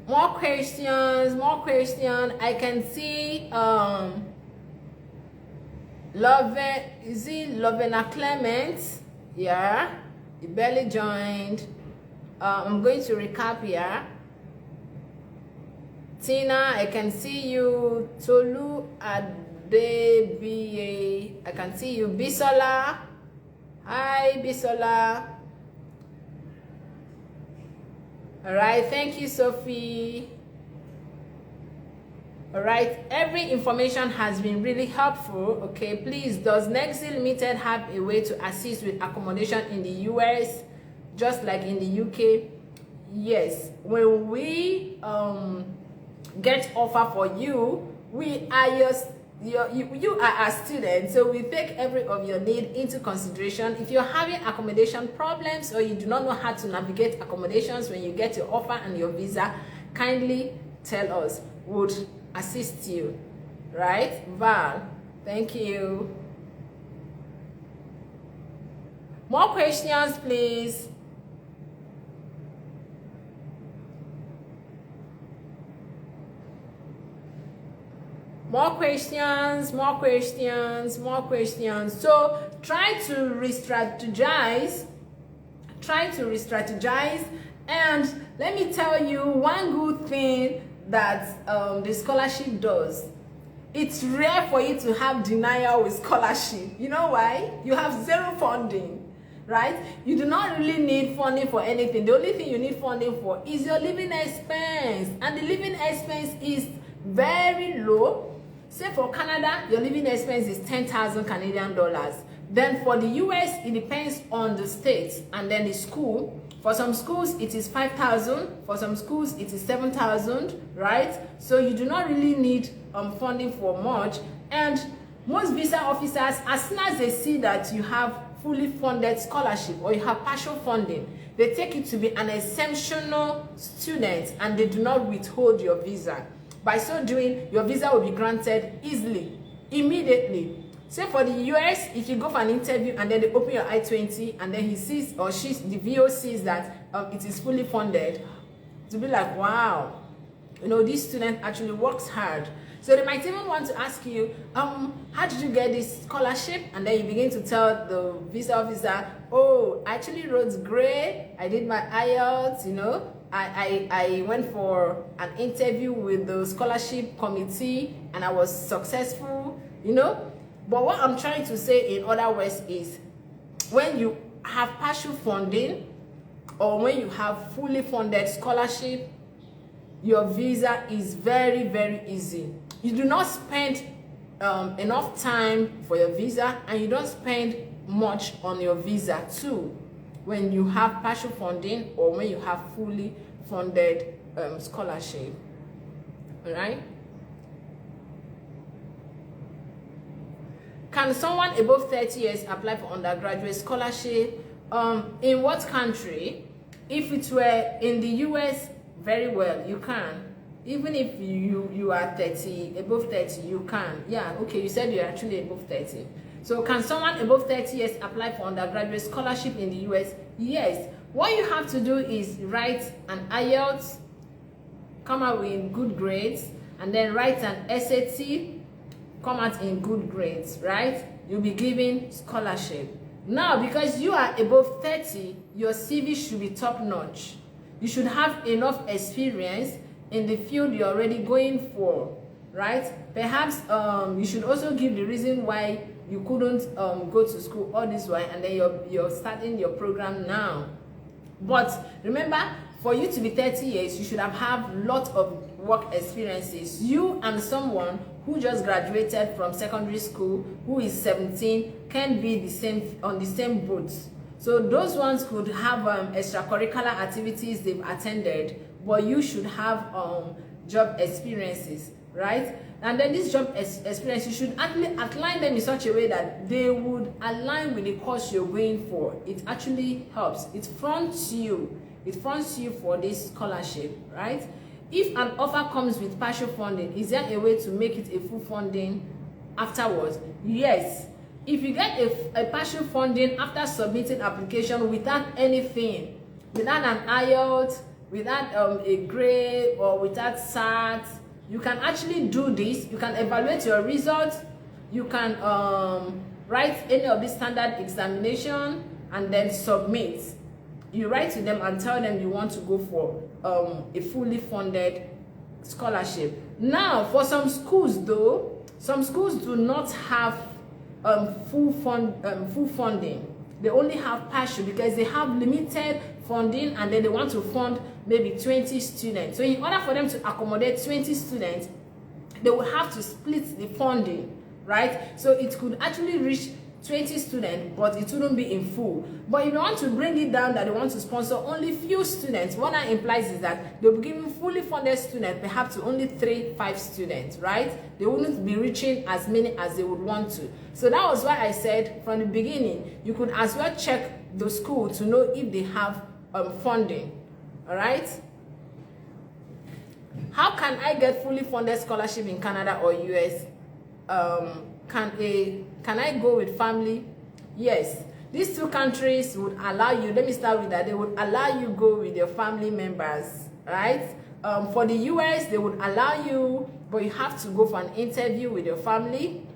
More questions, more questions. I can see Lovena Clement? Yeah, you barely joined. I'm going to recap here. Tina, I can see you. Tolu Adebiye, I can see you. Bisola, hi Bisola. All right, thank you, Sophie. All right, every information has been really helpful. Okay, please, does Nexi Limited have a way to assist with accommodation in the US, just like in the UK? Yes, when we get offer for you, we are you are a student, so we take every of your need into consideration. If you're having accommodation problems or you do not know how to navigate accommodations when you get your offer and your visa, kindly tell us. Would assist you, right? Val, thank you. More questions, please. More questions, more questions, more questions. So try to re-strategize. And let me tell you one good thing that the scholarship does. It's rare for you to have denial with scholarship. You know why? You have zero funding, right? You do not really need funding for anything. The only thing you need funding for is your living expense, and the living expense is very low. Say for Canada, your living expense is 10,000 Canadian dollars. Then for the US, it depends on the states and then the school. For some schools, it is 5,000. For some schools, it is 7,000, right? So you do not really need funding for much. And most visa officers, as soon as they see that you have fully funded scholarship or you have partial funding, they take it to be an exceptional student and they do not withhold your visa. By so doing, your visa will be granted easily, immediately. Say for the US, if you go for an interview and then they open your I-20 and then he sees or the VO sees that it is fully funded, to be like, wow, you know, this student actually works hard. So they might even want to ask you, how did you get this scholarship? And then you begin to tell the visa officer, oh, I actually wrote great, I did my IELTS, you know, I went for an interview with the scholarship committee and I was successful, you know. But what I'm trying to say in other words is, when you have partial funding or when you have fully funded scholarship, your visa is very, very easy. You do not spend enough time for your visa, and you don't spend much on your visa too when you have partial funding or when you have fully funded scholarship. All right? Can someone above 30 years apply for undergraduate scholarship? In what country? If it were in the US, very well, you can. Even if you are 30, above 30, you can. Yeah, okay, you said you're actually above 30. So can someone above 30 years apply for undergraduate scholarship in the US? Yes. What you have to do is write an IELTS, come out with good grades, and then write an SAT, come out in good grades, right? You'll be given scholarship. Now, because you are above 30, your CV should be top notch. You should have enough experience. in the field you're already going for, right? Perhaps you should also give the reason why you couldn't go to school all this while, and then you're starting your program now. But remember, for you to be 30 years, you should have lots of work experiences. You and someone who just graduated from secondary school, who is 17, can be on the same boat. So those ones could have extracurricular activities they've attended, but you should have job experiences, right? And then this job experience, you should actually outline them in such a way that they would align with the course you're going for. It actually helps. It fronts you for this scholarship, right? If an offer comes with partial funding, is there a way to make it a full funding afterwards? Yes. If you get a partial funding after submitting application without anything, without an IELTS, without a grade, or without SAT, you can actually do this. You can evaluate your results. You can write any of these standard examination and then submit. You write to them and tell them you want to go for a fully funded scholarship. Now, for some schools though, some schools do not have full funding. They only have partial because they have limited funding, and then they want to fund maybe 20 students. So in order for them to accommodate 20 students, they will have to split the funding, right? So it could actually reach 20 students, but it wouldn't be in full. But if you want to bring it down that they want to sponsor only few students, what that implies is that they'll be giving fully funded students perhaps to only 3-5 students, right? They wouldn't be reaching as many as they would want to. So that was why I said from the beginning, you could as well check the school to know if they have funding. All right? How can I get fully funded scholarship in Canada or US? Can I go with family? Yes. These two countries would allow you, let me start with that, they would allow you go with your family members, right? For the US, they would allow you, but you have to go for an interview with your family.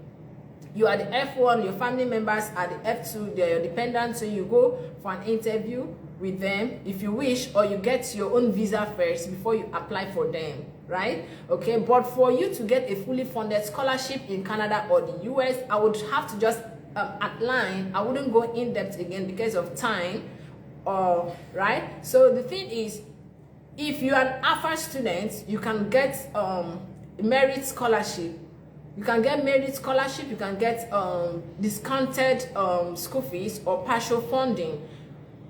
You are the F1, your family members are the F2, they are your dependents, so you go for an interview with them if you wish, or you get your own visa first before you apply for them, right? Okay, but for you to get a fully funded scholarship in Canada or the US, I would have to just outline. I wouldn't go in depth again because of time, right? So the thing is, if you are an Alpha student, you can get merit scholarship. You can get merit scholarship, you can get discounted school fees or partial funding.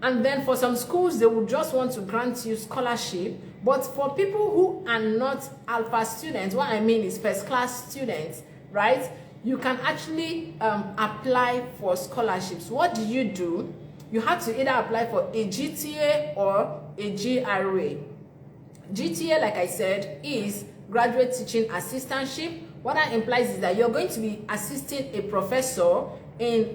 And then for some schools, they would just want to grant you scholarship. But for people who are not Alpha students, what I mean is first class students, right? You can actually apply for scholarships. What do? You have to either apply for a GTA or a GRA. GTA, like I said, is graduate teaching assistantship. What that implies is that you're going to be assisting a professor in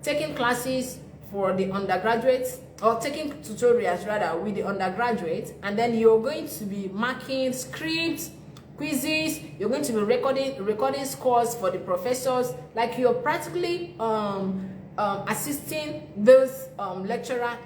taking classes for the undergraduates, or taking tutorials rather with the undergraduates, and then you're going to be marking scripts, quizzes, you're going to be recording scores for the professors. Like you're practically assisting those lecturer.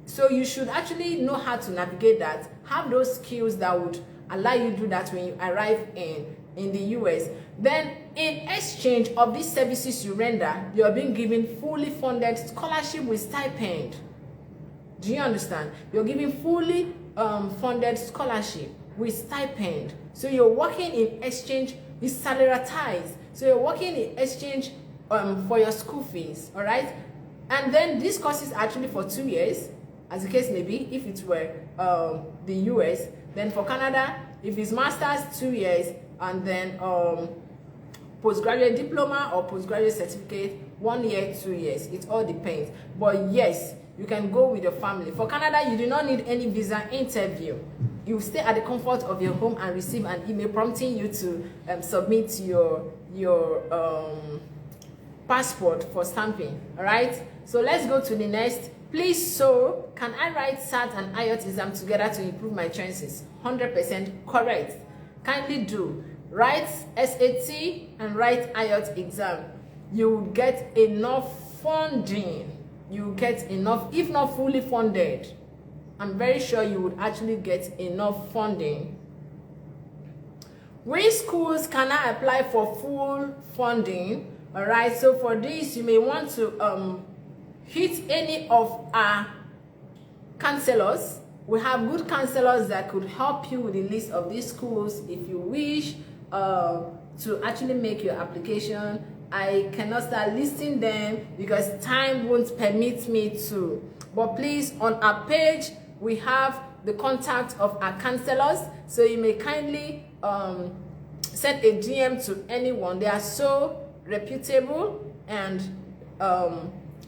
So you should actually know how to navigate that, have those skills that would allow you to do that when you arrive in the US. Then in exchange of these services you render, you are being given fully funded scholarship with stipend. Do you understand? You're giving fully funded scholarship with stipend. So you're working in exchange, it's salarized. So you're working in exchange for your school fees, all right? And then these courses are actually for 2 years, as the case may be, if it were the US. Then for Canada, if it's master's, 2 years, and then postgraduate diploma or postgraduate certificate, 1 year, 2 years. It all depends. But yes, you can go with your family. For Canada, you do not need any visa interview. You stay at the comfort of your home and receive an email prompting you to submit your passport for stamping. All right. So let's go to the next. Please, so can I write SAT and IELTS exam together to improve my chances? 100% correct. Kindly do. Write SAT and write IELTS exam. You get enough funding. You get enough, if not fully funded. I'm very sure you would actually get enough funding. Which schools can I apply for full funding? All right, so for this, you may want to hit any of our counselors. We have good counselors that could help you with the list of these schools if you wish to actually make your application. I cannot start listing them because time won't permit me to. But please, on our page, we have the contact of our counselors, so you may kindly send a DM to anyone. They are so reputable and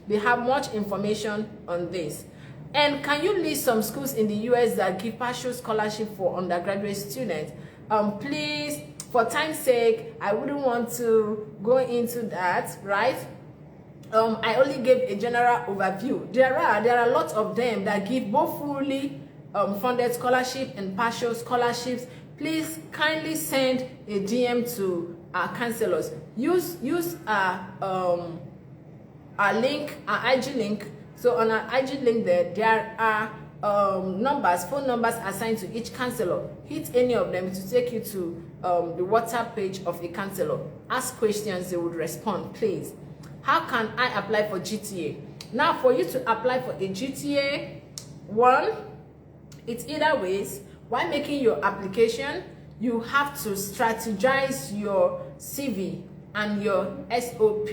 they have much information on this. And can you list some schools in the US that give partial scholarship for undergraduate students? Please, for time's sake, I wouldn't want to go into that, right? I only gave a general overview. There are lots of them that give both fully funded scholarship and partial scholarships. Please kindly send a DM to our counselors. Use our link, our IG link. So on our IG link there are phone numbers assigned to each counselor. Hit any of them to take you to the WhatsApp page of a counselor. Ask questions, they would respond. Please. How can I apply for GTA? Now, for you to apply for a GTA, one, it's either ways. While making your application, you have to strategize your CV and your SOP.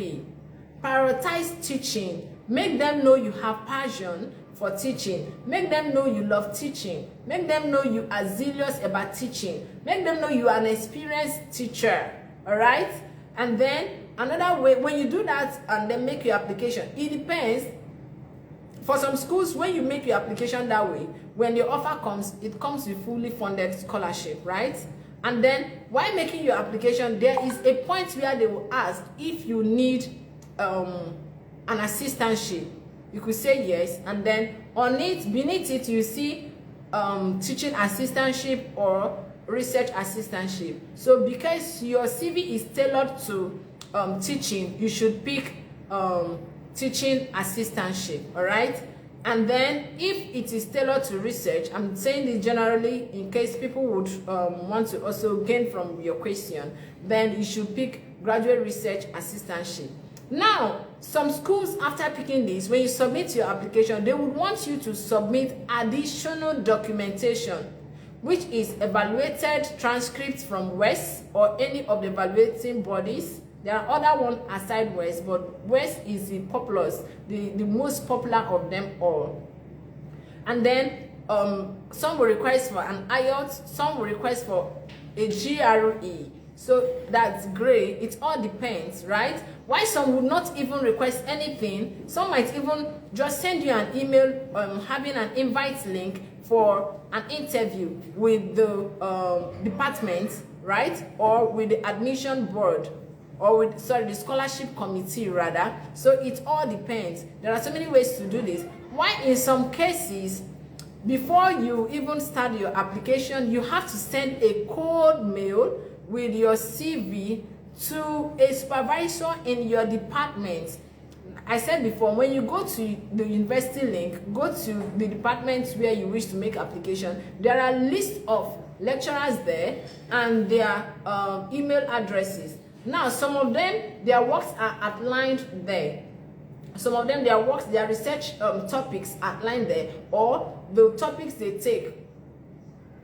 Prioritize teaching. Make them know you have passion for teaching. Make them know you love teaching. Make them know you are zealous about teaching. Make them know you are an experienced teacher. All right? And then another way, when you do that and then make your application, it depends. For some schools, when you make your application that way, when the offer comes, it comes with fully funded scholarship, right? And then while making your application, there is a point where they will ask if you need an assistantship. You could say yes, and then on it, beneath it, you see teaching assistantship or research assistantship. So because your CV is tailored to teaching, you should pick teaching assistantship, all right? And then if it is tailored to research, I'm saying this generally in case people would want to also gain from your question, then you should pick graduate research assistantship. Now, some schools, after picking this, when you submit your application, they would want you to submit additional documentation, which is evaluated transcripts from WES or any of the evaluating bodies. There are other ones aside WES, but WES is the populous, the most popular of them all. And then some will request for an IELTS, some will request for a GRE. So that's great. It all depends, right? Why some would not even request anything. Some might even just send you an email having an invite link for an interview with the department, right? Or with the admission board, or with, the scholarship committee rather. So it all depends. There are so many ways to do this. Why in some cases, before you even start your application, you have to send a cold mail with your CV to a supervisor in your department. I said before, when you go to the university link, go to the department where you wish to make application. There are lists of lecturers there and their email addresses. Now, some of them, their works are outlined there. Some of them, their works, their research topics outlined there, or the topics they take,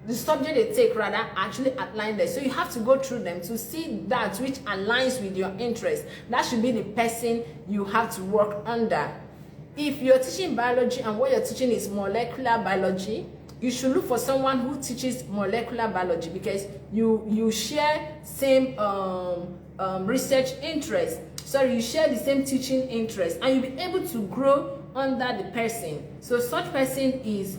the subject they take rather, actually outlined there. So you have to go through them to see that which aligns with your interest. That should be the person you have to work under. If you're teaching biology and what you're teaching is molecular biology, you should look for someone who teaches molecular biology because you share same research interest. Sorry, you share the same teaching interest, and you'll be able to grow under the person. So such person is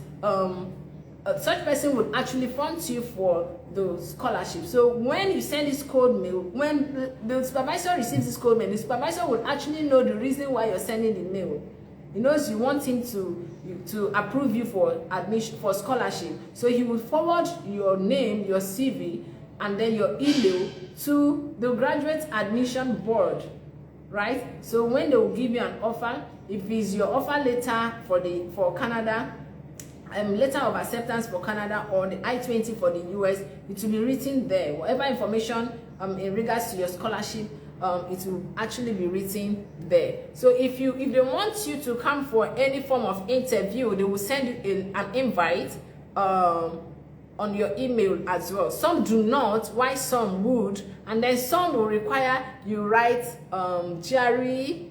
such person would actually fund you for the scholarship. So when you send this code mail, when the supervisor receives this code mail, the supervisor will actually know the reason why you're sending the mail. He knows you want him to approve you for admission, for scholarship. So he will forward your name, your CV, and then your email to the graduate admission board, right? So when they will give you an offer, if it's your offer letter for Canada, letter of acceptance for Canada or the I-20 for the US, it will be written there. Whatever information in regards to your scholarship, it will actually be written there. So if they want you to come for any form of interview, they will send you an invite on your email as well. Some do not, while some would, and then some will require you write GRE,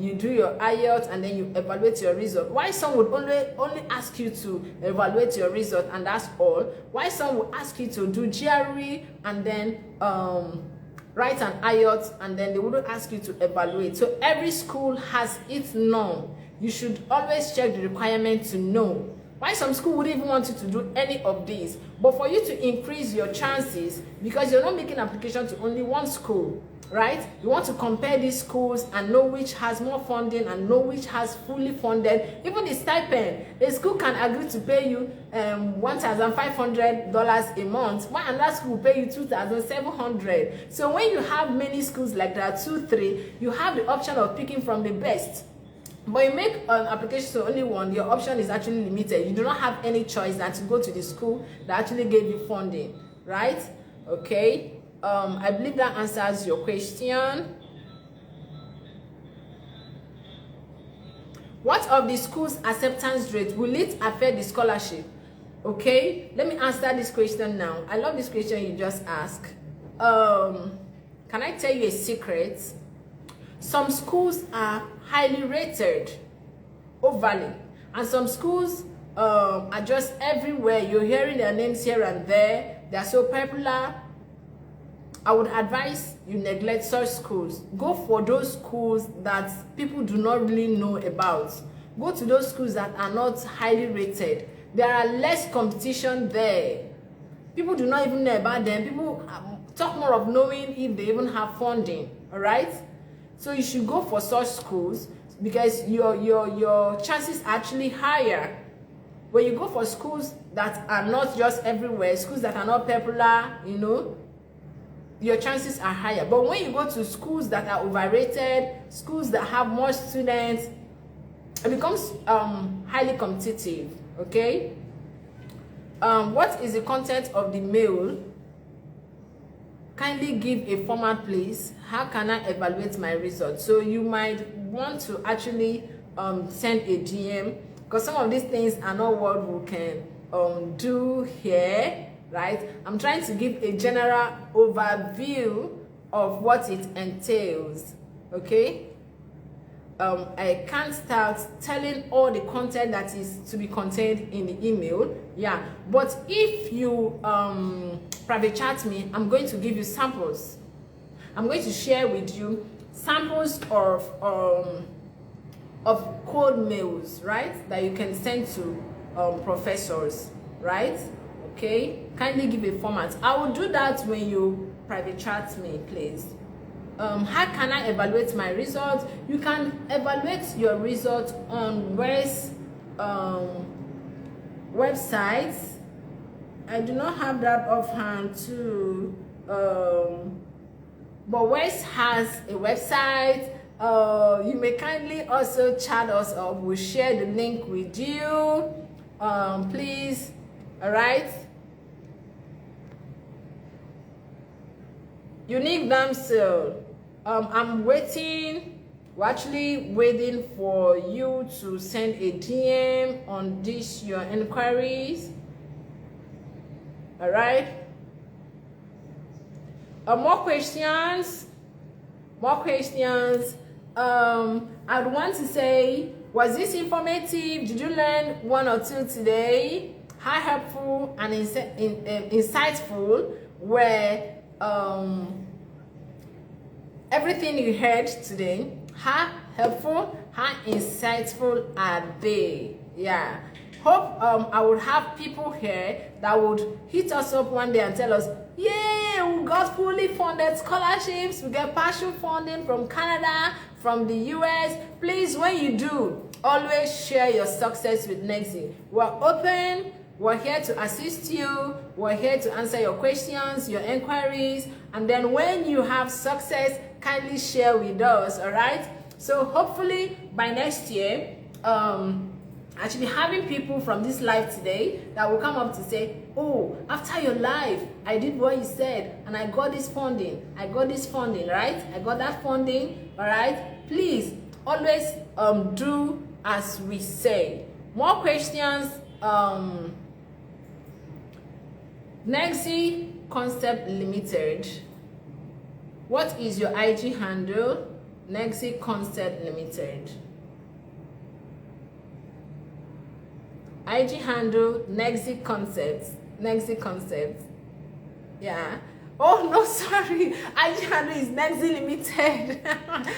you do your IELTS, and then you evaluate your result. Why some would only ask you to evaluate your result, and that's all. Why some will ask you to do GRE and then write an IELTS, and then they wouldn't ask you to evaluate. So every school has its norm. You should always check the requirement to know. Why some school wouldn't even want you to do any of these, but for you to increase your chances, because you're not making application to only one school, right? You want to compare these schools and know which has more funding and know which has fully funded. Even the stipend, a school can agree to pay you $1,500 a month, while another school will pay you $2,700. So when you have many schools like that, 2, 3, you have the option of picking from the best. But you make an application to only one, your option is actually limited. You do not have any choice than to go to the school that actually gave you funding, right? Okay. I believe that answers your question. What of the school's acceptance rate? Will it affect the scholarship? Okay, let me answer this question now. I love this question you just asked. Can I tell you a secret? Some schools are highly rated, overly, and some schools are just everywhere. You're hearing their names here and there. They are so popular. I would advise you neglect such schools. Go for those schools that people do not really know about. Go to those schools that are not highly rated. There are less competition there. People do not even know about them. People talk more of knowing if they even have funding. All right. So you should go for such schools because your chances are actually higher. When you go for schools that are not just everywhere, schools that are not popular, you know, your chances are higher. But when you go to schools that are overrated, schools that have more students, it becomes highly competitive. Okay. What is the content of the mail? Kindly give a format, please. How can I evaluate my results? So you might want to actually send a DM, because some of these things are not what we can do here, right? I'm trying to give a general overview of what it entails. Okay. I can't start telling all the content that is to be contained in the email. Yeah, but if you private chat me, I'm going to give you samples. I'm going to share with you samples of code mails, right, that you can send to professors, right? Okay, kindly give a format. I will do that when you private chat me, please. How can I evaluate my results? You can evaluate your results on WES websites. I do not have that offhand too, but WES has a website. You may kindly also chat us up. We'll share the link with you, please. All right. Unique damsel, I'm waiting. We're actually waiting for you to send a DM on this your inquiries. All right. More questions. More questions. I'd want to say, was this informative? Did you learn one or two today? How helpful and insightful were everything you heard today? How helpful, how insightful are they? Yeah. Hope I would have people here that would hit us up one day and tell us, yeah, we got fully funded scholarships, we get partial funding from Canada, from the US. Please, when you do, always share your success with Nexi. We're open. We're here to assist you. We're here to answer your questions, your inquiries. And then when you have success, kindly share with us, all right? So hopefully by next year, actually having people from this live today that will come up to say, oh, after your live, I did what you said and I got this funding. I got this funding, right? I got that funding, all right? Please always do as we say. More questions. Nexi Concept Limited. What is your IG handle? Nexi Concept Limited. IG handle Nexi Concepts. Nexi Concepts. Yeah. Oh no, sorry. IG handle is Nexi Limited.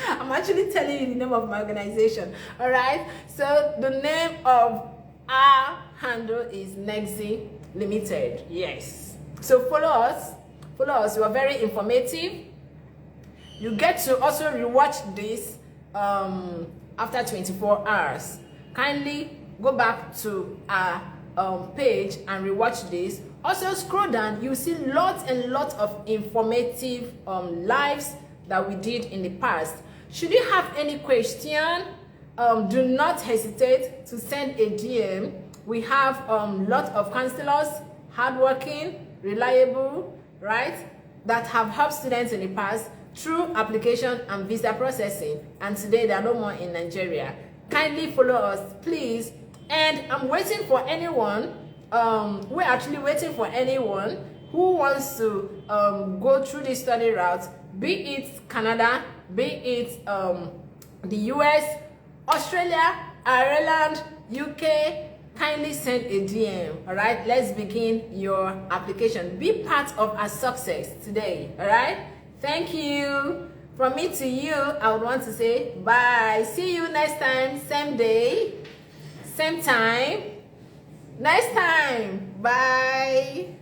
I'm actually telling you the name of my organization. All right. So the name of our handle is Nexi Limited. Yes. So follow us. Follow us. You are very informative. You get to also rewatch this after 24 hours. Kindly go back to our page and rewatch this. Also scroll down, you see lots and lots of informative lives that we did in the past. Should you have any question, do not hesitate to send a DM. We have lots of counselors, hardworking, reliable, right, that have helped students in the past through application and visa processing, and today they are no more in Nigeria. Kindly follow us, please. And I'm waiting for anyone, we're actually waiting for anyone who wants to go through the study route, be it Canada, be it the US, Australia, Ireland, UK. Kindly send a DM, all right? Let's begin your application. Be part of our success today, all right? Thank you. From me to you, I would want to say bye. See you next time, same day, same time. Next time. Bye.